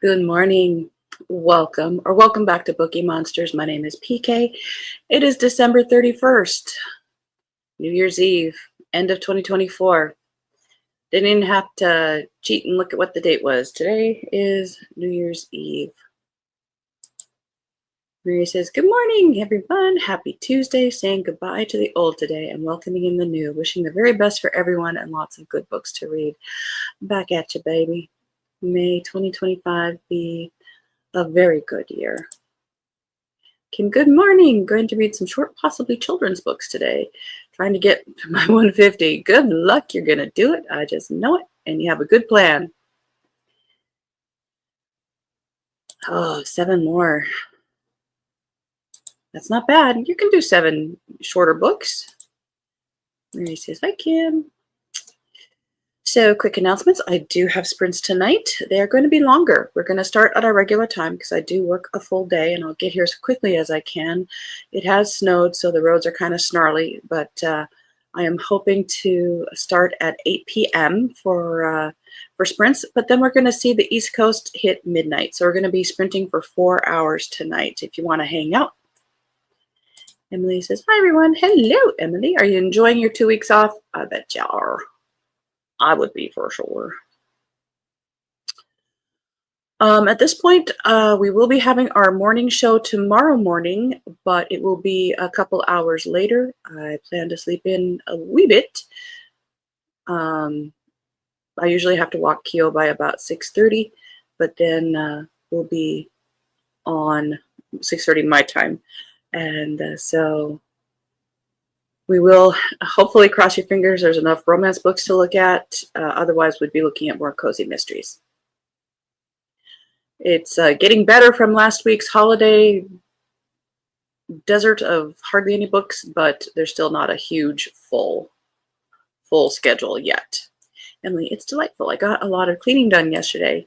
Good morning. Welcome back to Bookeemonsters. My name is PK. It is December 31st, New Year's Eve, end of 2024. Didn't even have to cheat and look at what the date was. Today is New Year's Eve. Mary says, good morning, everyone. Happy Tuesday. Saying goodbye to the old today and welcoming in the new. Wishing the very best for everyone and lots of good books to read. Back at you, baby. May 2025 be a very good year. Kim, good morning. Going to read some short, possibly children's books today. Trying to get to my 150. Good luck. You're going to do it. I just know it. And you have a good plan. Oh, 7 more. That's not bad. You can do 7 shorter books. Mary says, hi, Kim. So, quick announcements. I do have sprints tonight. They are going to be longer. We're going to start at our regular time because I do work a full day and I'll get here as quickly as I can. It has snowed, so the roads are kind of snarly, but I am hoping to start at 8 p.m. for sprints, but then we're going to see the East Coast hit midnight. So we're going to be sprinting for 4 hours tonight if you want to hang out. Emily says, hi, everyone. Hello, Emily. Are you enjoying your 2 weeks off? I bet you are. I would be for sure. At this point, we will be having our morning show tomorrow morning, but it will be a couple hours later. I plan to sleep in a wee bit. I usually have to walk Keo by about 6:30, but then we'll be on 6:30 my time. And so we will hopefully, cross your fingers, there's enough romance books to look at. Otherwise, we'd be looking at more cozy mysteries. It's getting better from last week's holiday desert of hardly any books, but there's still not a huge full schedule yet. Emily, it's delightful. I got a lot of cleaning done yesterday.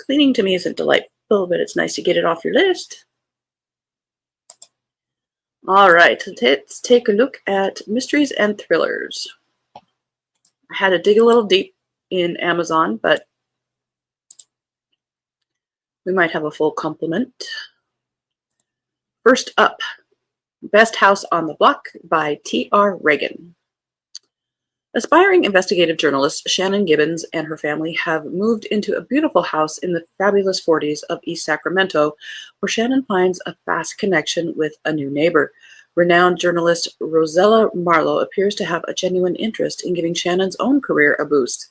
Cleaning to me isn't delightful, but it's nice to get it off your list. All right, let's take a look at mysteries and thrillers. I had to dig a little deep in Amazon, but we might have a full complement. First up, Best House on the Block by T.R. Reagan. Aspiring investigative journalist Shannon Gibbons and her family have moved into a beautiful house in the fabulous 40s of East Sacramento, where Shannon finds a fast connection with a new neighbor. Renowned journalist Rosella Marlowe appears to have a genuine interest in giving Shannon's own career a boost.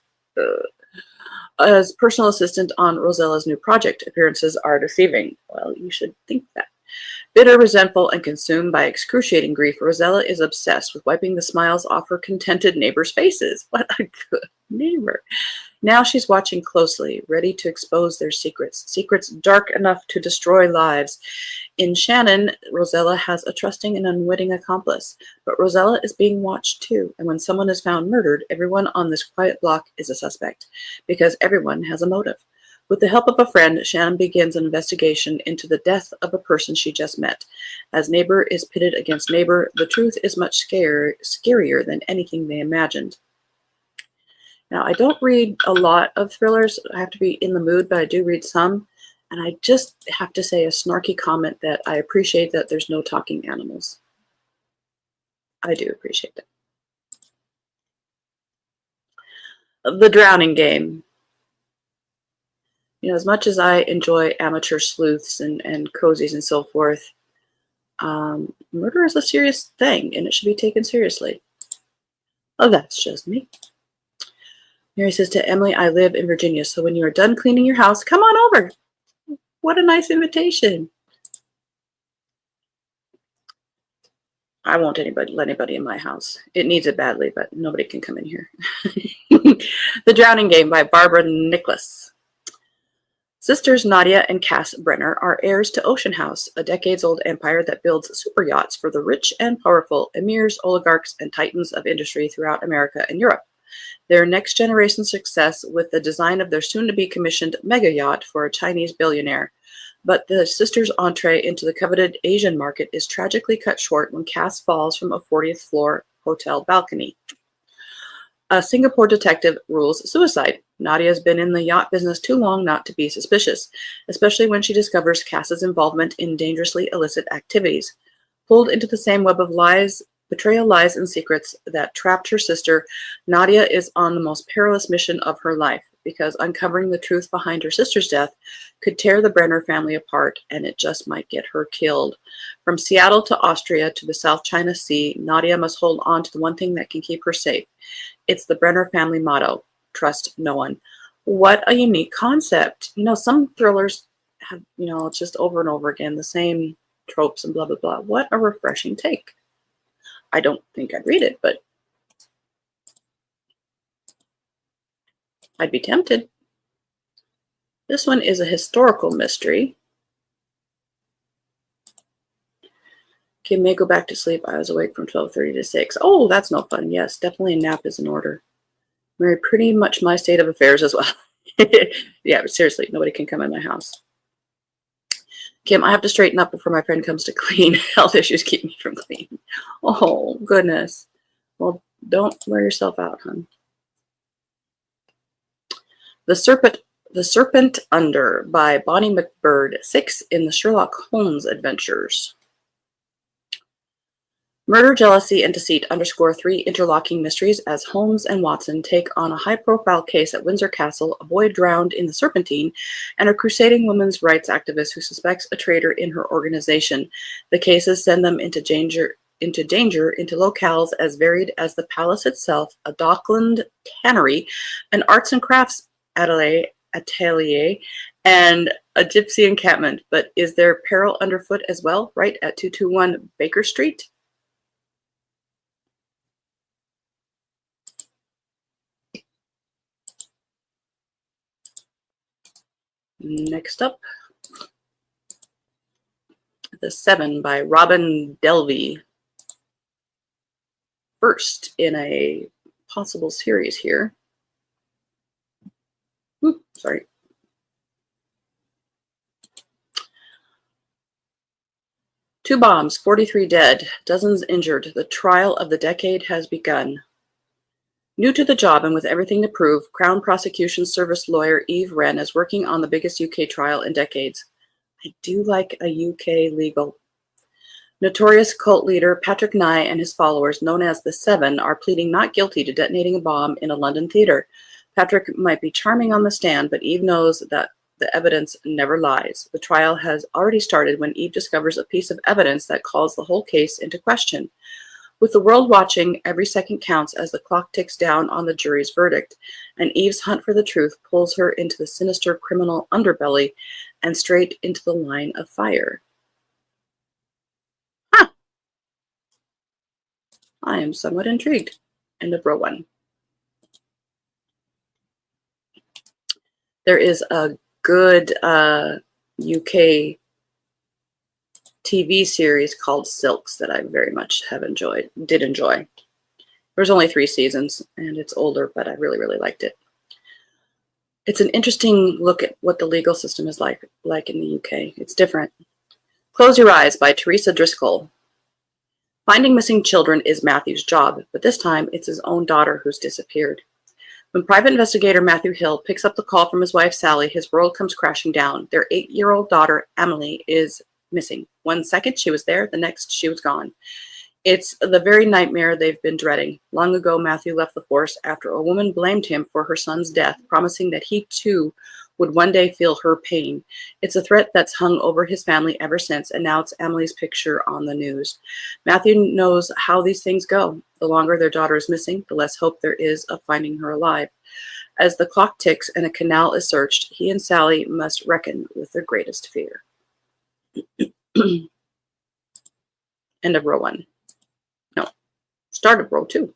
As personal assistant on Rosella's new project, appearances are deceiving. Well, you should think that. Bitter, resentful, and consumed by excruciating grief, Rosella is obsessed with wiping the smiles off her contented neighbors' faces. What a good neighbor. Now she's watching closely, ready to expose their secrets dark enough to destroy lives. In Shannon, Rosella has a trusting and unwitting accomplice, but Rosella is being watched too, and when someone is found murdered, everyone on this quiet block is a suspect, because everyone has a motive. With the help of a friend, Shannon begins an investigation into the death of a person she just met. As neighbor is pitted against neighbor, the truth is much scarier than anything they imagined. Now, I don't read a lot of thrillers. I have to be in the mood, but I do read some. And I just have to say a snarky comment that I appreciate that there's no talking animals. I do appreciate that. The Drowning Game. You know, as much as I enjoy amateur sleuths and cozies and so forth, murder is a serious thing and it should be taken seriously. Oh, that's just me. Mary says to Emily, I live in Virginia, so when you are done cleaning your house, come on over. What a nice invitation. I won't let anybody in my house. It needs it badly, but nobody can come in here. The Drowning Game by Barbara Nicholas. Sisters Nadia and Cass Brenner are heirs to Ocean House, a decades-old empire that builds super yachts for the rich and powerful emirs, oligarchs, and titans of industry throughout America and Europe. Their next-generation success with the design of their soon-to-be commissioned mega yacht for a Chinese billionaire. But the sisters' entree into the coveted Asian market is tragically cut short when Cass falls from a 40th floor hotel balcony. A Singapore detective rules suicide. Nadia's been in the yacht business too long not to be suspicious, especially when she discovers Cass's involvement in dangerously illicit activities. Pulled into the same web of lies, betrayal, lies, and secrets that trapped her sister, Nadia is on the most perilous mission of her life, because uncovering the truth behind her sister's death could tear the Brenner family apart, and it just might get her killed. From Seattle to Austria to the South China Sea, Nadia must hold on to the one thing that can keep her safe. It's the Brenner family motto: trust no one. What a unique concept. Some thrillers have, it's just over and over again, the same tropes and blah, blah, blah. What a refreshing take. I don't think I'd read it, but I'd be tempted. This one is a historical mystery. Kim may go back to sleep. I was awake from 12:30 to 6. Oh, that's no fun. Yes, definitely a nap is in order. Mary, pretty much my state of affairs as well. Yeah, but seriously, nobody can come in my house. Kim, I have to straighten up before my friend comes to clean. Health issues keep me from cleaning. Oh, goodness. Well, don't wear yourself out, hon. The Serpent Under by Bonnie McBird, 6 in the Sherlock Holmes adventures. Murder, jealousy, and deceit underscore 3 interlocking mysteries as Holmes and Watson take on a high-profile case at Windsor Castle, a boy drowned in the Serpentine, and a crusading women's rights activist who suspects a traitor in her organization. The cases send them into danger into locales as varied as the palace itself, a Dockland tannery, an arts and crafts atelier, and a gypsy encampment. But is there peril underfoot as well, right at 221 Baker Street? Next up, The Seven by Robin Delvey. First in a possible series here. Sorry. Two bombs, 43 dead, dozens injured. The trial of the decade has begun. New to the job and with everything to prove, Crown Prosecution Service lawyer Eve Wren is working on the biggest UK trial in decades. I do like a UK legal. Notorious cult leader Patrick Nye and his followers, known as the Seven, are pleading not guilty to detonating a bomb in a London theater. Patrick might be charming on the stand, but Eve knows that the evidence never lies. The trial has already started when Eve discovers a piece of evidence that calls the whole case into question. With the world watching, every second counts as the clock ticks down on the jury's verdict, and Eve's hunt for the truth pulls her into the sinister criminal underbelly and straight into the line of fire. I am somewhat intrigued. End of row 1. There is a good UK TV series called Silks that I very much did enjoy. There's only 3 seasons, and it's older, but I really, really liked it. It's an interesting look at what the legal system is like in the UK. It's different. Close Your Eyes by Teresa Driscoll. Finding missing children is Matthew's job, but this time it's his own daughter who's disappeared. When private investigator Matthew Hill picks up the call from his wife Sally, his world comes crashing down. Their 8-year-old daughter Emily is missing. 1 second she was there, the next she was gone. It's the very nightmare they've been dreading. Long ago, Matthew left the force after a woman blamed him for her son's death, promising that he too would one day feel her pain. It's a threat that's hung over his family ever since, and now it's Emily's picture on the news. Matthew knows how these things go. The longer their daughter is missing, the less hope there is of finding her alive. As the clock ticks and a canal is searched, he and Sally must reckon with their greatest fear. End of row 1. No, start of row 2.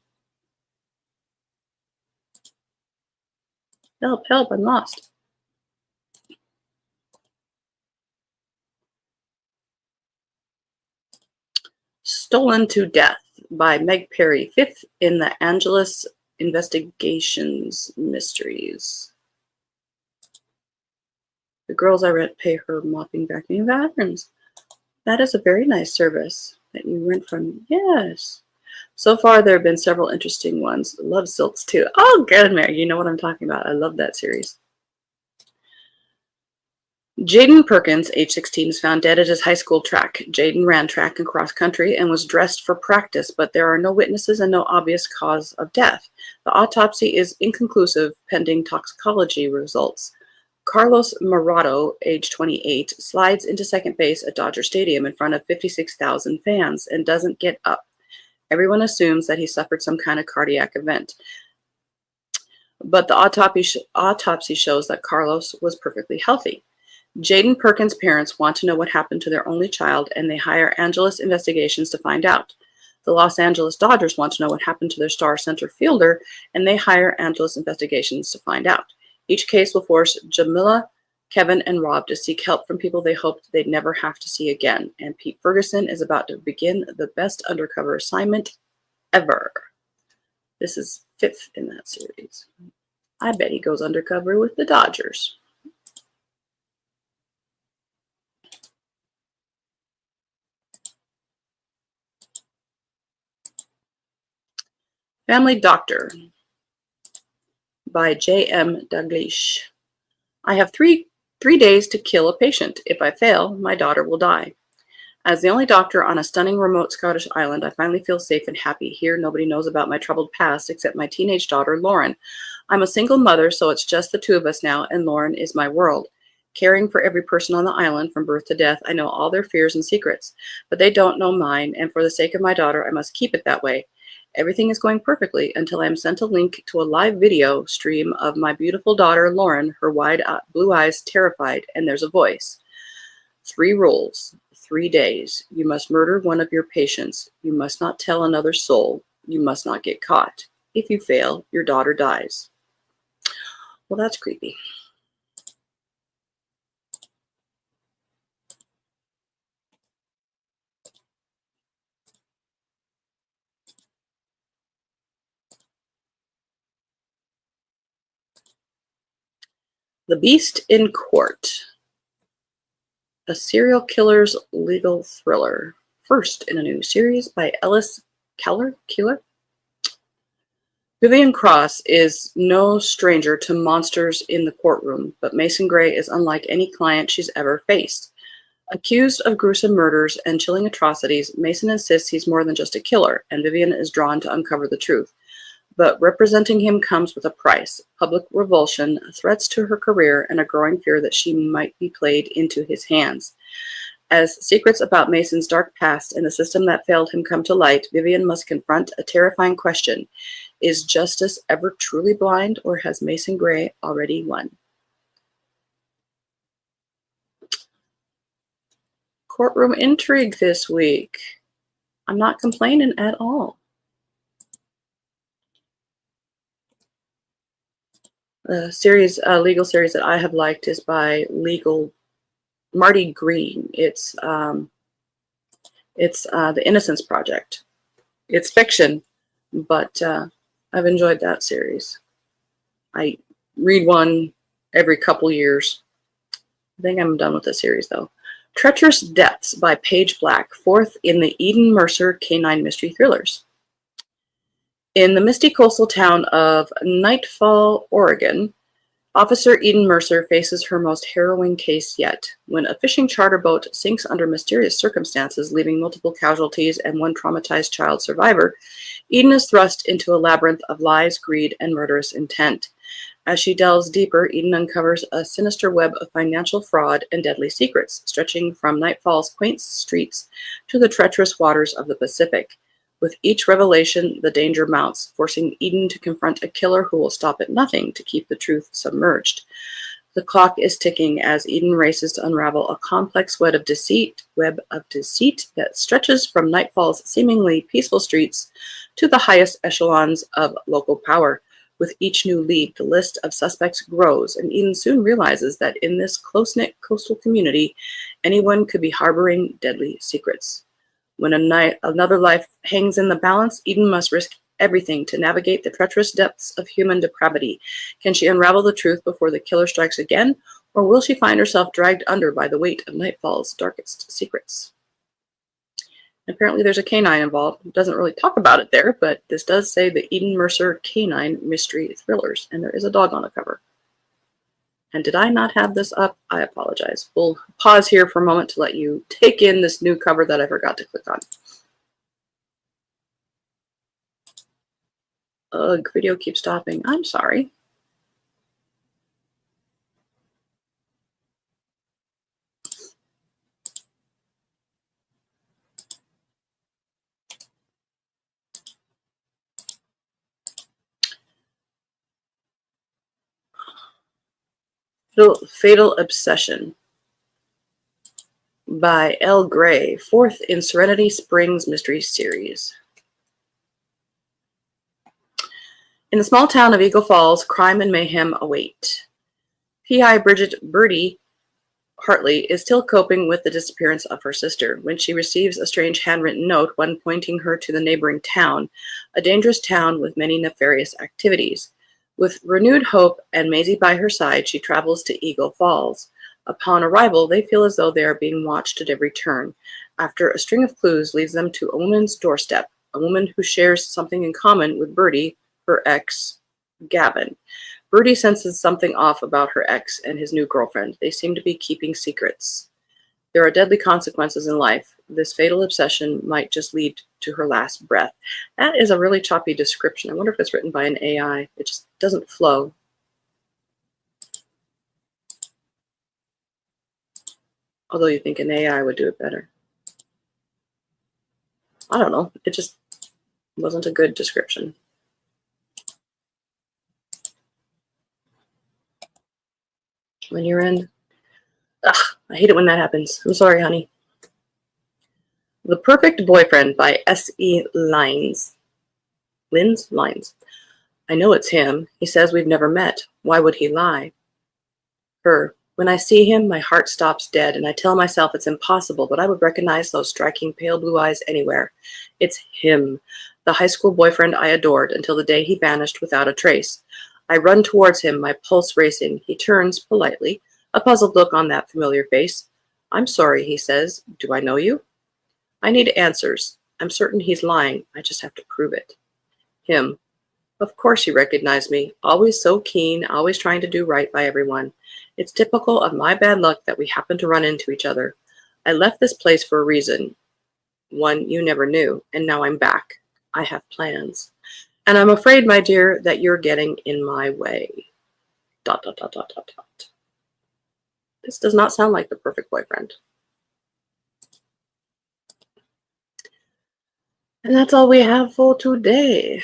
Help, help, I'm lost. Stolen to Death by Meg Perry, 5th in the Angelus Investigations Mysteries. The girls I rent pay her mopping, vacuuming bathrooms. That is a very nice service that you rent from. Yes. So far, there have been several interesting ones. Love Silks too. Oh, good, Mary. You know what I'm talking about. I love that series. Jaden Perkins, age 16, is found dead at his high school track. Jaden ran track and cross country and was dressed for practice, but there are no witnesses and no obvious cause of death. The autopsy is inconclusive pending toxicology results. Carlos Morado, age 28, slides into second base at Dodger Stadium in front of 56,000 fans and doesn't get up. Everyone assumes that he suffered some kind of cardiac event, but the autopsy shows that Carlos was perfectly healthy. Jaden Perkins' parents want to know what happened to their only child, and they hire Angeles Investigations to find out. The Los Angeles Dodgers want to know what happened to their star center fielder, and they hire Angeles Investigations to find out. Each case will force Jamila, Kevin, and Rob to seek help from people they hoped they'd never have to see again, and Pete Ferguson is about to begin the best undercover assignment ever. This is 5th in that series. I bet he goes undercover with the Dodgers. Family Doctor by J.M. Dalglish. I have three days to kill a patient. If I fail, my daughter will die. As the only doctor on a stunning remote Scottish island, I finally feel safe and happy. Here, nobody knows about my troubled past except my teenage daughter, Lauren. I'm a single mother, so it's just the two of us now, and Lauren is my world. Caring for every person on the island from birth to death, I know all their fears and secrets, but they don't know mine, and for the sake of my daughter, I must keep it that way. Everything is going perfectly until I am sent a link to a live video stream of my beautiful daughter, Lauren, her wide blue eyes terrified, and there's a voice. 3 rules, 3 days. You must murder one of your patients. You must not tell another soul. You must not get caught. If you fail, your daughter dies. Well, that's creepy. The Beast in Court, a serial killer's legal thriller. First in a new series by Ellis Keller. Vivian Cross is no stranger to monsters in the courtroom, but Mason Gray is unlike any client she's ever faced. Accused of gruesome murders and chilling atrocities, Mason insists he's more than just a killer, and Vivian is drawn to uncover the truth. But representing him comes with a price: public revulsion, threats to her career, and a growing fear that she might be played into his hands. As secrets about Mason's dark past and the system that failed him come to light, Vivian must confront a terrifying question. Is justice ever truly blind, or has Mason Gray already won? Courtroom intrigue this week. I'm not complaining at all. The series, legal series that I have liked is by Marty Green. It's The Innocence Project. It's fiction, but I've enjoyed that series. I read one every couple years. I think I'm done with the series though. Treacherous Depths by Paige Black, 4th in the Eden Mercer Canine Mystery Thrillers. In the misty coastal town of Nightfall, Oregon, Officer Eden Mercer faces her most harrowing case yet. When a fishing charter boat sinks under mysterious circumstances, leaving multiple casualties and one traumatized child survivor, Eden is thrust into a labyrinth of lies, greed, and murderous intent. As she delves deeper, Eden uncovers a sinister web of financial fraud and deadly secrets, stretching from Nightfall's quaint streets to the treacherous waters of the Pacific. With each revelation, the danger mounts, forcing Eden to confront a killer who will stop at nothing to keep the truth submerged. The clock is ticking as Eden races to unravel a complex web of deceit that stretches from Nightfall's seemingly peaceful streets to the highest echelons of local power. With each new lead, the list of suspects grows, and Eden soon realizes that in this close-knit coastal community, anyone could be harboring deadly secrets. When another life hangs in the balance, Eden must risk everything to navigate the treacherous depths of human depravity. Can she unravel the truth before the killer strikes again, or will she find herself dragged under by the weight of Nightfall's darkest secrets? Apparently there's a canine involved. It doesn't really talk about it there, but this does say the Eden Mercer Canine Mystery Thrillers, and there is a dog on the cover. And did I not have this up? I apologize. We'll pause here for a moment to let you take in this new cover that I forgot to click on. Ugh, video keeps stopping. I'm sorry. Fatal Obsession by L. Gray, fourth in Serenity Springs Mystery Series. In the small town of Eagle Falls, crime and mayhem await. P.I. Bridget Birdie Hartley is still coping with the disappearance of her sister when she receives a strange handwritten note, one pointing her to the neighboring town, a dangerous town with many nefarious activities. With renewed hope and Maisie by her side, she travels to Eagle Falls. Upon arrival, they feel as though they are being watched at every turn. After a string of clues leads them to a woman's doorstep, a woman who shares something in common with Birdie, her ex, Gavin. Birdie senses something off about her ex and his new girlfriend. They seem to be keeping secrets. There are deadly consequences in life. This fatal obsession might just lead to her last breath. That is a really choppy description. I wonder if it's written by an AI. It just doesn't flow. Although you think an AI would do it better. I don't know. It just wasn't a good description. When you're in. Ugh, I hate it when that happens. I'm sorry, honey. The Perfect Boyfriend by S.E. Lines. Lines. I know it's him. He says we've never met. Why would he lie? Her. When I see him, my heart stops dead, and I tell myself it's impossible, but I would recognize those striking pale blue eyes anywhere. It's him, the high school boyfriend I adored, until the day he vanished without a trace. I run towards him, my pulse racing. He turns politely, a puzzled look on that familiar face. I'm sorry, he says. Do I know you? I need answers. I'm certain he's lying. I just have to prove it. Him. Of course you recognize me. Always so keen, always trying to do right by everyone. It's typical of my bad luck that we happen to run into each other. I left this place for a reason. One you never knew, and now I'm back. I have plans. And I'm afraid, my dear, that you're getting in my way. ... This does not sound like The Perfect Boyfriend. And that's all we have for today.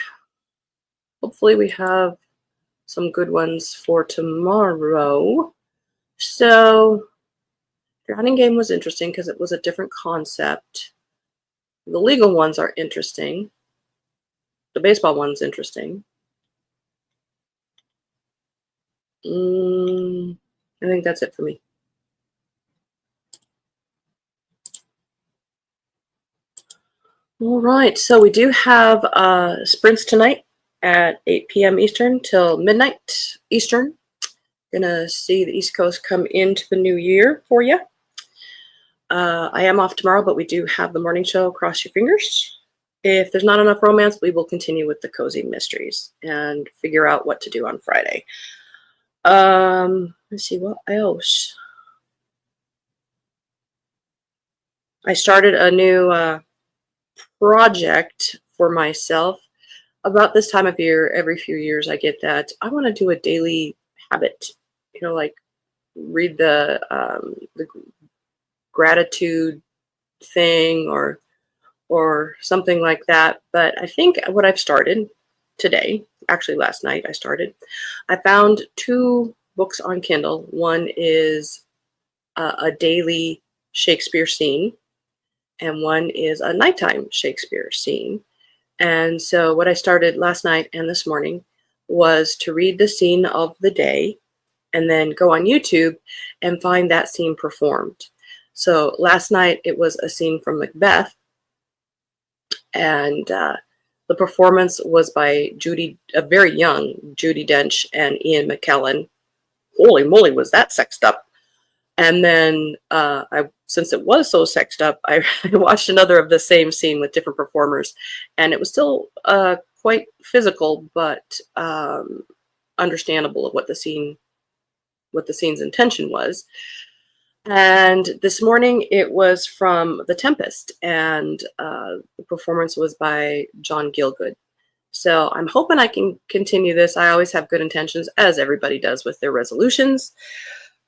Hopefully we have some good ones for tomorrow. So, Drowning Game was interesting because it was a different concept. The legal ones are interesting. The baseball one's interesting. I think that's it for me. All right, so we do have sprints tonight at 8 p.m. Eastern till midnight Eastern. Gonna see the East Coast come into the new year for you. I am off tomorrow, but we do have the morning show. Cross your fingers. If there's not enough romance, we will continue with the cozy mysteries and figure out what to do on Friday. Let's see what else. I started a new project for myself. About this time of year, every few years, I get that I want to do a daily habit. You know, like read the gratitude thing or something like that. But I think what I've started today, actually last night I found 2 books on Kindle. One is a daily Shakespeare scene, and one is a nighttime Shakespeare scene. And so what I started last night and this morning was to read the scene of the day and then go on YouTube and find that scene performed. So last night it was a scene from Macbeth, and the performance was by a very young Judi Dench and Ian McKellen. Holy moly, was that sexed up. And then since it was so sexed up, I watched another of the same scene with different performers, and it was still quite physical, but understandable of what the scene's intention was. And this morning it was from The Tempest, and the performance was by John Gielgud. So I'm hoping I can continue this. I always have good intentions, as everybody does with their resolutions.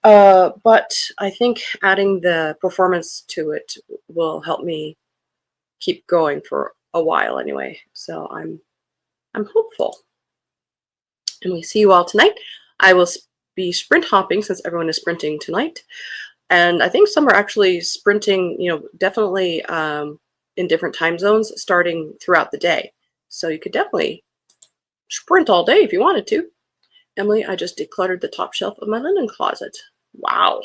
But I think adding the performance to it will help me keep going for a while anyway. So I'm hopeful. And we see you all tonight. I will be sprint hopping since everyone is sprinting tonight. And I think some are actually sprinting, definitely in different time zones starting throughout the day. So you could definitely sprint all day if you wanted to. Emily, I just decluttered the top shelf of my linen closet. Wow.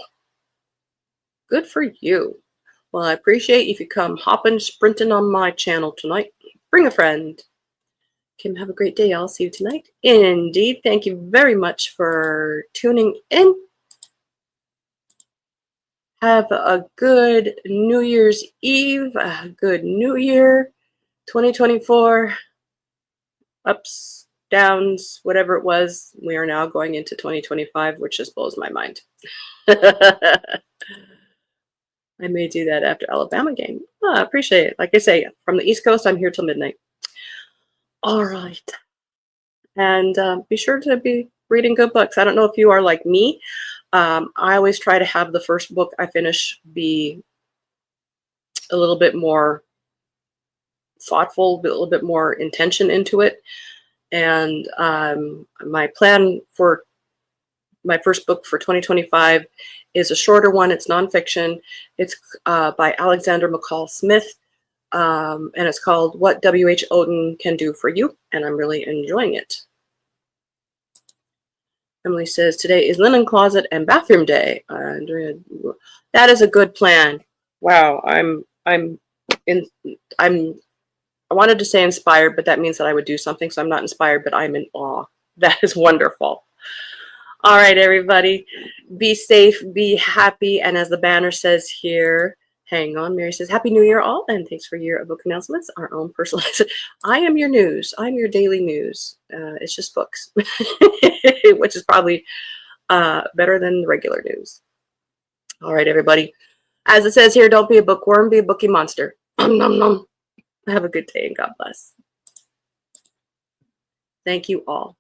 Good for you. Well, I appreciate if you come hopping, sprinting on my channel tonight. Bring a friend. Kim, have a great day. I'll see you tonight. Indeed. Thank you very much for tuning in. Have a good New Year's Eve, a good New Year, 2024, ups, downs, whatever it was. We are now going into 2025, which just blows my mind. I may do that after Alabama game. Oh, I appreciate it. Like I say, from the East Coast, I'm here till midnight. All right. And be sure to be reading good books. I don't know if you are like me. I always try to have the first book I finish be a little bit more thoughtful, a little bit more intention into it. And my plan for my first book for 2025 is a shorter one. It's nonfiction. It's by Alexander McCall Smith, and it's called What W.H. Odin Can Do for You, and I'm really enjoying it. Emily says, today is linen closet and bathroom day. That is a good plan. Wow, I wanted to say inspired, but that means that I would do something, so I'm not inspired, but I'm in awe. That is wonderful. All right, everybody, be safe, be happy, and as the banner says here, hang on, Mary says, Happy New Year all, and thanks for your book announcements, our own personalized. I am your news. I'm your daily news. It's just books, which is probably better than the regular news. All right, everybody. As it says here, don't be a bookworm, be a bookie monster. Nom, nom, nom. Have a good day and God bless. Thank you all.